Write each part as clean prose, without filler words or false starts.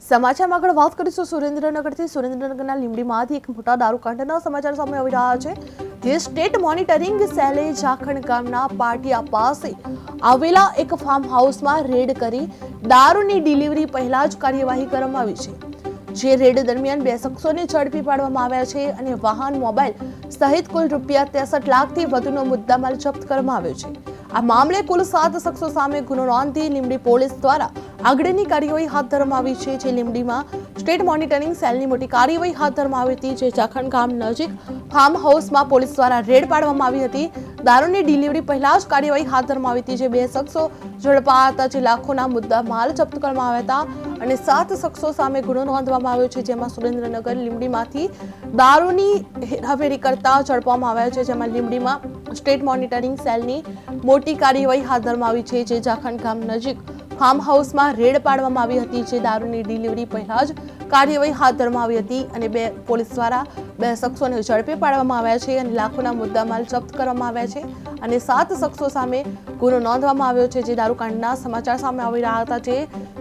સમાચારમાં આગળ વાત કરીશું સુરેન્દ્રનગરના લીંબડીમાંથી એક મોટા દારૂકાંડના સમાચાર સામે આવી રહ્યા છે. જે સ્ટેટ મોનિટરિંગ સેલે જાખણ ગામના પાટિયા પાસે આવેલા એક ફાર્મ હાઉસમાં રેડ કરી દારૂની ડિલિવરી પહેલા જ કાર્યવાહી કરવામાં આવી છે. જે રેડ દરમિયાન 2 શખ્સોને ઝડપી પાડવામાં આવ્યા છે અને વાહન, મોબાઈલ સહિત કુલ રૂપિયા 63 લાખથી વધુનો મુદ્દામાલ જપ્ત કરવામાં આવ્યો છે. આ મામલે કુલ 7 શખ્સો સામે ગુનો નોંધી લીંબડી પોલીસ દ્વારા આગળની કાર્યવાહી હાથ ધરવામાં આવી છે. જે લીંબડીમાં સ્ટેટ મોનિટરિંગ સેલની મોટી કાર્યવાહી હાથ ધરવામાં આવી હતી. જે જાખણ ગામ નજીક ફાર્મ હાઉસમાં પોલીસ દ્વારા રેડ પાડવામાં આવી હતી. દારૂની ડિલિવરી પહેલા જ કાર્યવાહી હાથ ધરવામાં આવી હતી. જે 2 શખ્સો ઝડપાયા હતા, જે લાખોના મુદ્દા માલ જપ્ત કરવામાં આવ્યા હતા અને 7 શખ્સો સામે ગુનો નોંધવામાં આવ્યો છે. જેમાં સુરેન્દ્રનગર લીંબડીમાંથી દારૂની હેરાફેરી કરતા ઝડપવામાં આવ્યા છે. જેમાં લીંબડીમાં સ્ટેટ મોનિટરિંગ સેલની મોટી કાર્યવાહી હાથ ધરવામાં આવી છે. જે જાખણ ગામ નજીક ફાર્મ હાઉસમાં રેડ પાડવામાં આવી હતી. જે દારૂની ડિલિવરી પહેલા જ કાર્યવાહી હાથ ધરવામાં આવી હતી અને પોલીસ દ્વારા 2 શખ્સોને ઝડપી પાડવામાં આવ્યા છે અને લાખોના મુદ્દામાલ જપ્ત કરવામાં આવ્યા છે અને 7 શખ્સો સામે ગુનો નોંધવામાં આવ્યો છે. જે દારૂકાંડના સમાચાર સામે આવી રહ્યા હતા. જે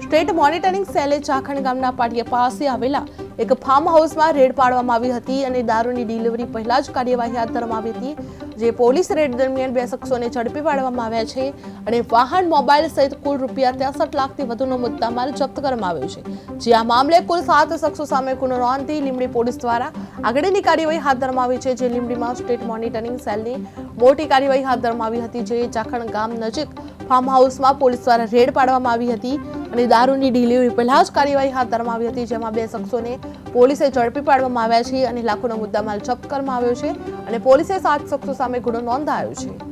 સ્ટેટ મોનિટરિંગ સેલે જાખણ ગામના પાટિયા પાસે આવેલા એક ફાર્મ હાઉસમાં રેડ પાડવામાં આવી હતી અને દારૂની ડિલિવરી પહેલા જ કાર્યવાહી હાથ ધરવામાં આવી હતી. જે પોલીસ રેડ દરમિયાન 2 શખ્સોને ઝડપી પાડવામાં આવ્યા છે અને વાહન, મોબાઈલ સહિત કુલ રૂપિયા 63 લાખથી વધુનો મુદ્દામાલ જપ્ત કરવામાં આવ્યો છે. જે આ મામલે કુલ 7 શખ્સો સામે ગુનો નોંધી લીંબડી પોલીસ દ્વારા આગળની કાર્યવાહી હાથ ધરવામાં આવી છે. જે લીંબડીમાં સ્ટેટ મોનિટરિંગ સેલની મોટી કાર્યવાહી હાથ ધરવામાં આવી હતી. જે જાખણ ગામ નજીક ફાર્મ હાઉસમાં પોલીસ દ્વારા રેડ પાડવામાં આવી હતી અને દારૂની ડિલિવરી પહેલા જ કાર્યવાહી હાથ ધરવામાં આવી હતી. જેમાં 2 શખ્સોને પોલીસે ઝડપી પાડવામાં આવ્યા છે અને લાખોનો મુદ્દામાલ જપ્ત કરવામાં આવ્યો છે અને પોલીસે 7 શખ્સો સામે ગુનો નોંધાયો છે.